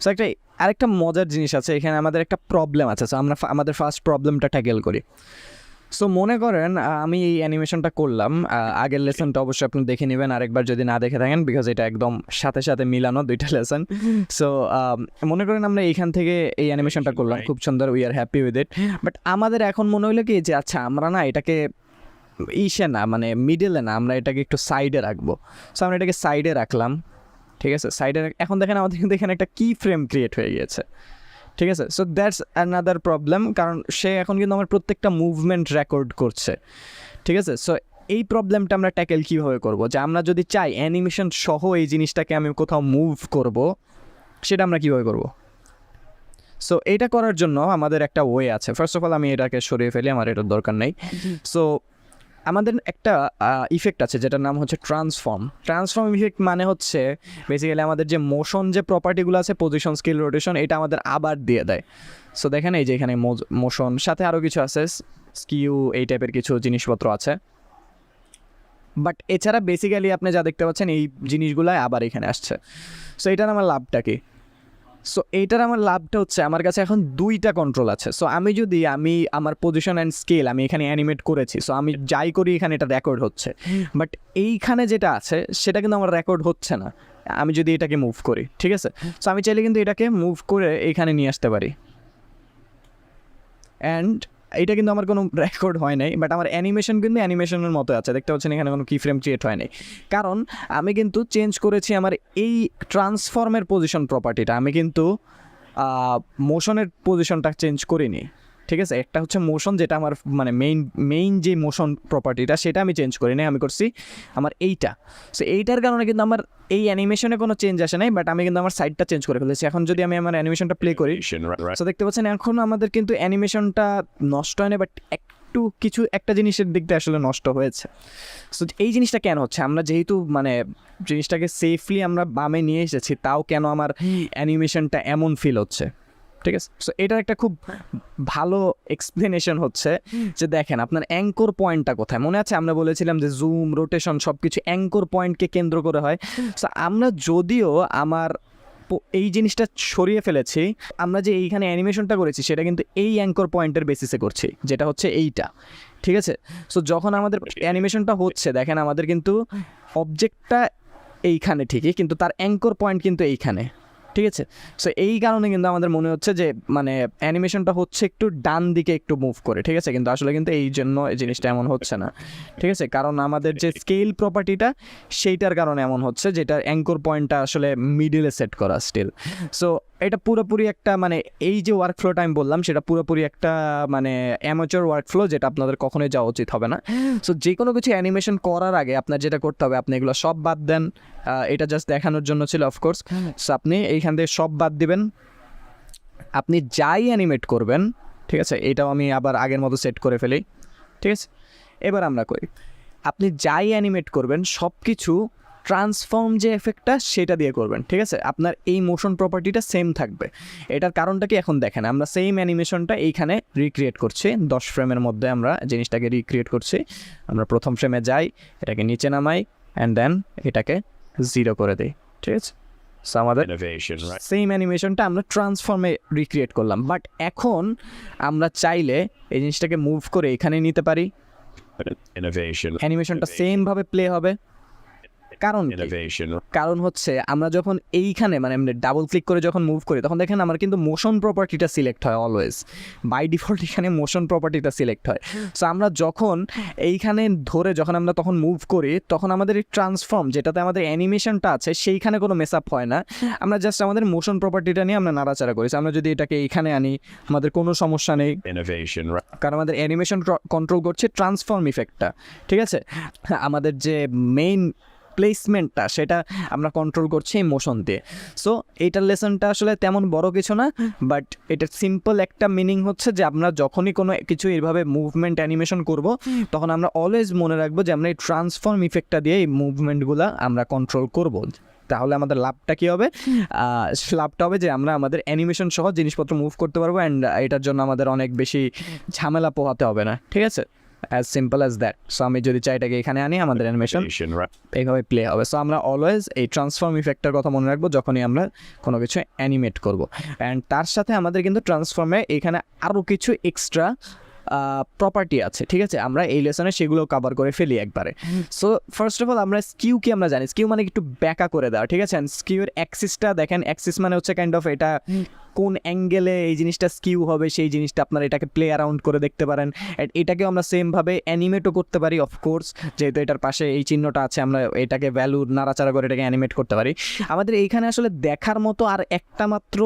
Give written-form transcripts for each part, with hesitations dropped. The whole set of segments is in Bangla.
সো আরেকটা মজার জিনিস আছে এখানে, আমাদের একটা প্রবলেম আছে। সো আমরা আমাদের ফার্স্ট প্রবলেমটা ট্যাকেল করি। সো মনে করেন আমি এই অ্যানিমেশনটা করলাম, আগের লেসনটা অবশ্যই আপনি দেখে নেবেন আরেকবার যদি না দেখে থাকেন, বিকজ এটা একদম সাথে সাথে মিলানো দুইটা লেসন। সো মনে করেন আমরা এইখান থেকে এই অ্যানিমেশনটা করলাম, খুব সুন্দর, we are happy with it. But আমাদের এখন মনে হলো কি যে আচ্ছা আমরা না এটাকে ইসে না মানে মিডলে না, আমরা এটাকে একটু সাইডে রাখবো। সো আমরা এটাকে সাইডে রাখলাম, ঠিক আছে, সাইডে। এখন দেখেন আমাদের কিন্তু এখানে একটা কি ফ্রেম ক্রিয়েট হয়ে গিয়েছে, ঠিক আছে। সো দ্যাটস অ্যানাদার প্রবলেম, কারণ সে এখন কিন্তু আমার প্রত্যেকটা মুভমেন্ট রেকর্ড করছে, ঠিক আছে। সো এই প্রবলেমটা আমরা ট্যাকেল কীভাবে করবো, যে আমরা যদি চাই অ্যানিমেশন সহ এই জিনিসটাকে আমি কোথাও মুভ করব, সেটা আমরা কীভাবে করব? সো এটা করার জন্য আমাদের একটা ওয়ে আছে। ফার্স্ট অফ অল আমি এটাকে সরিয়ে ফেলি, আমার এটার দরকার নেই। সো আমাদের একটা ইফেক্ট আছে যেটার নাম হচ্ছে ট্রান্সফর্ম ইফেক্ট। মানে হচ্ছে বেসিক্যালি আমাদের যে মোশন যে প্রপার্টিগুলো আছে, পজিশন, স্কেল, রোটেশন, এটা আমাদের আবার দিয়ে দেয়। সো দেখেন এই যে এখানে মোশন, সাথে আরও কিছু আছে, স্কিউ, এই টাইপের কিছু জিনিসপত্র আছে। বাট এছাড়া বেসিক্যালি আপনি যা দেখতে পাচ্ছেন এই জিনিসগুলাই আবার এখানে আসছে। সো এটার আমার লাভটা কি? সো এইটার আমার লাভটা হচ্ছে আমার কাছে এখন দুইটা কন্ট্রোল আছে। সো আমি যদি আমার পজিশন অ্যান্ড স্কেল আমি এখানে অ্যানিমেট করেছি, সো আমি যাই করি এখানে এটা রেকর্ড হচ্ছে। বাট এইখানে যেটা আছে সেটা কিন্তু আমার রেকর্ড হচ্ছে না আমি যদি এটাকে মুভ করি, ঠিক আছে। সো আমি চাইলে কিন্তু এটাকে মুভ করে এইখানে নিয়ে আসতে পারি, অ্যান্ড এটা কিন্তু আমার কোনো রেকর্ড হয় নাই। বাট আমার অ্যানিমেশন কিন্তু অ্যানিমেশনের মতো আছে, দেখতে পাচ্ছেন এখানে কোনো কি ফ্রেম ক্রিয়েট হয় নাই, কারণ আমি কিন্তু চেঞ্জ করেছি আমার এই ট্রান্সফর্মের পজিশন প্রপার্টিটা। আমি কিন্তু মোশনের পজিশনটা চেঞ্জ করিনি, ঠিক আছে। একটা হচ্ছে মোশন, যেটা আমার মানে মেইন যে মোশন প্রপার্টিটা, সেটা আমি চেঞ্জ করি নাই, আমি করছি আমার এইটা। সো এইটার কারণে কিন্তু আমার এই অ্যানিমেশনে কোনো চেঞ্জ আসে নাই, বাট আমি কিন্তু আমার সাইডটা চেঞ্জ করে ফেলেছি। এখন যদি আমি আমার অ্যানিমেশনটা প্লে করি, সো দেখতে পাচ্ছেন এখন আমাদের কিন্তু অ্যানিমেশনটা নষ্ট হয় না, বাট একটু কিছু একটা জিনিসের দিক দিয়ে আসলে নষ্ট হয়েছে। সো এই জিনিসটা কেন হচ্ছে? আমরা যেহেতু মানে জিনিসটাকে সেফলি আমরা বামে নিয়ে এসেছি, তাও কেন আমার অ্যানিমেশনটা এমন ফিল হচ্ছে, ঠিক আছে। সো এটার একটা খুব ভালো এক্সপ্লেনেশন হচ্ছে যে দেখেন আপনার অ্যাঙ্কর পয়েন্টটা কোথায়। মনে আছে আমরা বলেছিলাম যে জুম, রোটেশন সব কিছু অ্যাঙ্কর পয়েন্টকে কেন্দ্র করে হয়। সো আমরা যদিও এই জিনিসটা সরিয়ে ফেলেছি, আমরা যে এইখানে অ্যানিমেশনটা করেছি সেটা কিন্তু এই অ্যাঙ্কর পয়েন্টের বেসিসে করছি, যেটা হচ্ছে এইটা, ঠিক আছে। সো যখন আমাদের অ্যানিমেশনটা হচ্ছে দেখেন আমাদের কিন্তু অবজেক্টটা এইখানে ঠিকই, কিন্তু তার অ্যাঙ্কর পয়েন্ট কিন্তু এইখানে, ঠিক আছে। সো এই কারণে কিন্তু আমাদের মনে হচ্ছে যে মানে অ্যানিমেশনটা হচ্ছে একটু ডান দিকে একটু মুভ করে, ঠিক আছে, কিন্তু আসলে কিন্তু এই জন্য এই জিনিসটা এমন হচ্ছে না, ঠিক আছে, কারণ আমাদের যে স্কেল প্রপার্টিটা সেইটার কারণে এমন হচ্ছে, যেটা অ্যাঙ্কর পয়েন্টটা আসলে মিডিলে সেট করা স্টিল। সো এটা পুরোপুরি একটা মানে এই যে ওয়ার্কফ্লোটা আমি বললাম সেটা পুরোপুরি একটা মানে অ্যামেচার ওয়ার্কফ্লো, যেটা আপনাদের কখনোই যাওয়া উচিত হবে না। সো যে কোনো কিছু অ্যানিমেশন করার আগে আপনার যেটা করতে হবে, আপনি এগুলো সব বাদ দেন। এটা জাস্ট দেখানোর জন্য ছিল অফকোর্স। সো আপনি এইখান থেকে সব বাদ দিবেন, আপনি যাই অ্যানিমেট করবেন, ঠিক আছে, এটাও আমি আবার আগের মতো সেট করে ফেলি, ঠিক আছে। এবার আমরা করি, আপনি যাই অ্যানিমেট করবেন সব কিছু ট্রান্সফর্ম যে এফেক্টটা সেটা দিয়ে করবেন, ঠিক আছে। আপনার এই মোশন প্রপার্টিটা সেম থাকবে। এটার কারণটা কি, এখন দেখেন আমরা সেম অ্যানিমেশনটা এইখানে রিক্রিয়েট করছি, 10 ফ্রেমের মধ্যে আমরা জিনিসটাকে রিক্রিয়েট করছি। আমরা প্রথম ফ্রেমে যাই, এটাকে নিচে নামাই, অ্যান্ড দেন এটাকে 0 করে দিই, ঠিক আছে। সো আমাদের সেম অ্যানিমেশনটা আমরা ট্রান্সফর্মে রিক্রিয়েট করলাম। বাট এখন আমরা চাইলে এই জিনিসটাকে মুভ করে এখানে নিতে পারি, অ্যানিমেশনটা সেম ভাবে প্লে হবে। কারণ হচ্ছে আমরা যখন এইখানে মানে ডাবল ক্লিক করে যখন মুভ করি, তখন দেখেন আমার কিন্তু মোশন প্রপার্টিটা সিলেক্ট হয় অলওয়েজ, বাই ডিফল্ট এখানে মোশন প্রপার্টিটা সিলেক্ট হয়। সো আমরা যখন এইখানে ধরে যখন আমরা তখন মুভ করি, তখন আমাদের এই ট্রান্সফর্ম যেটাতে আমাদের অ্যানিমেশনটা আছে সেইখানে কোনো মেস আপ হয় না। আমরা জাস্ট আমাদের মোশন প্রপার্টিটা নিয়ে আমরা নাড়াচাড়া করি। আমরা যদি এটাকে এইখানে আনি আমাদের কোনো সমস্যা নেই, কারণ আমাদের অ্যানিমেশন কন্ট্রোল করছে ট্রান্সফর্ম ইফেক্টটা, ঠিক আছে। আমাদের যে মেইন প্লেসমেন্টটা সেটা আমরা কন্ট্রোল করছি এই মোশন দিয়ে। সো এইটার লেসনটা আসলে তেমন বড় কিছু না, বাট এটার সিম্পল একটা মিনিং হচ্ছে যে আমরা যখনই কোনো কিছু এইভাবে মুভমেন্ট অ্যানিমেশন করব, তখন আমরা অলওয়েজ মনে রাখবো যে আমরা এই ট্রান্সফর্ম ইফেক্টটা দিয়ে এই মুভমেন্টগুলো আমরা কন্ট্রোল করব। তাহলে আমাদের লাভটা কী হবে? লাভটা হবে যে আমরা আমাদের অ্যানিমেশন সহ জিনিসপত্র মুভ করতে পারবো, অ্যান্ড এটার জন্য আমাদের অনেক বেশি ঝামেলা পোহাতে হবে না, ঠিক আছে। As simple as that. So আমি যদি চাই এটাকে এখানে আনি, আমাদের অ্যানিমেশন Right. এইভাবে প্লে হবে। সো আমরা অলওয়েজ এই ট্রান্সফর্ম ইফেক্টটার কথা মনে রাখবো যখনই আমরা কোনো কিছু অ্যানিমেট করব। অ্যান্ড তার সাথে আমাদের কিন্তু ট্রান্সফর্মে এখানে আরও কিছু এক্সট্রা প্রপার্টি আছে, ঠিক আছে? আমরা এই লেসনে সেগুলো কভার করে ফেলি একবারে। সো ফার্স্ট অফ অল আমরা স্কিউ কি আমরা জানি, স্কিউ মানে একটু ব্যাকা করে দেওয়া, ঠিক আছে? স্কিউর অ্যাক্সিসটা দেখেন, অ্যাক্সিস মানে হচ্ছে কাইন্ড অফ এটা কোন অ্যাঙ্গেলে এই জিনিসটা স্কিউ হবে সেই জিনিসটা আপনারা এটাকে প্লে অ্যারাউন্ড করে দেখতে পারেন। অ্যান্ড এটাকেও আমরা সেমভাবে অ্যানিমেটও করতে পারি অফকোর্স, যেহেতু এটার পাশে এই চিহ্নটা আছে, আমরা এটাকে ভ্যালু নাড়াচাড়া করে এটাকে অ্যানিমেট করতে পারি। আমাদের এইখানে আসলে দেখার মতো আর একটা মাত্র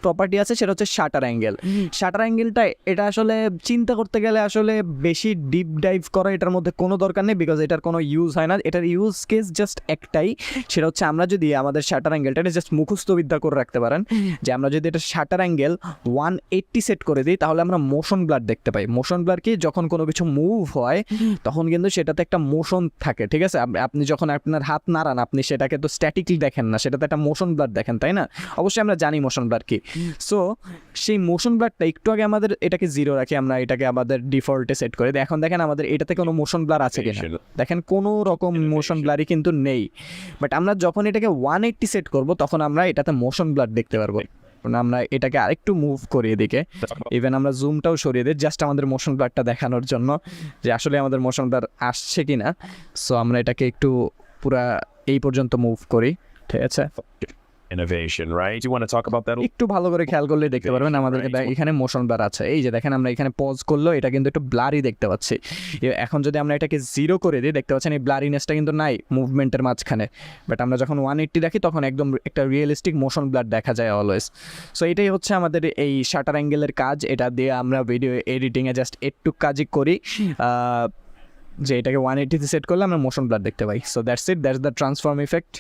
প্রপার্টি আছে, সেটা হচ্ছে শাটার অ্যাঙ্গেল। শাটার অ্যাঙ্গেলটা এটা আসলে চিন্তা করতে গেলে আসলে বেশি ডিপ ডাইভ করা এটার মধ্যে কোনো দরকার নেই, বিকজ এটার কোনো ইউজ হয় না। এটার ইউজ কেস জাস্ট একটাই, সেটা হচ্ছে আমরা যদি আমাদের শাটার অ্যাঙ্গেলটা এটা জাস্ট মুখস্থবিদ্যা করে রাখতে পারেন যে আমরা যদি এটা শাটার অ্যাঙ্গেল 180 সেট করে দিই, তাহলে আমরা মোশন ব্লার দেখতে পাই। মোশন ব্লার কি, যখন কোনো কিছু মুভ হয় তখন কিন্তু সেটাতে একটা মোশন থাকে, ঠিক আছে? আপনি যখন আপনার হাত নাড়ান, আপনি সেটাকে তো স্ট্যাটিকলি দেখেন না, সেটাতে একটা মোশন ব্লার দেখেন, তাই না? অবশ্যই আমরা জানি মোশন ব্লার কি। সো সেই মোশন ব্লারটা একটু আগে আমাদের এটাকে 0 রাখি, আমরা এটাকে আমাদের ডিফল্টে সেট করে দিই। এখন দেখেন আমাদের এটাতে কোনো মোশন ব্লার আছে কিনা, দেখেন কোনো রকম মোশন ব্লারই কিন্তু নেই। বাট আমরা যখন এটাকে 180 সেট করব, তখন আমরা এটাতে মোশন ব্লার দেখতে পারবো। আমরা এটাকে আরেকটু মুভ করি এদিকে, ইভেন আমরা জুমটাও সরিয়ে দিই জাস্ট আমাদের মোশন ব্লারটা দেখানোর জন্য যে আসলে আমাদের মোশন ব্লার আসছে কিনা। সো আমরা এটাকে একটু পুরা এই পর্যন্ত মুভ করি, ঠিক আছে? Innovation, right? You want to talk about that? একটু ভালো করে খেয়াল করলে দেখতে পারবেন আমাদের এখানে মোশন ব্লার আছে। এই যে দেখেন আমরা এখানে পজ করলেও এটা কিন্তু একটু ব্লারি দেখতে পাচ্ছি। এখন যদি আমরা এটাকে 0 করে দিই, দেখতে পাচ্ছেন এই ব্লারিনেসটা কিন্তু নাই মুভমেন্টের মাঝখানে। বাট আমরা যখন 180 রাখি তখন একদম একটা রিয়েলিস্টিক মোশন ব্লার দেখা যায় অলওয়েজ। সো এটাই হচ্ছে আমাদের এই শাটার অ্যাঙ্গেলের কাজ। এটা দিয়ে আমরা ভিডিও এডিটিংয়ে জাস্ট একটু কাজই করি, যে এটাকে 180 সেট করলে আমরা মোশন ব্লার দেখতে পাই। So that's it, that's the transform effect.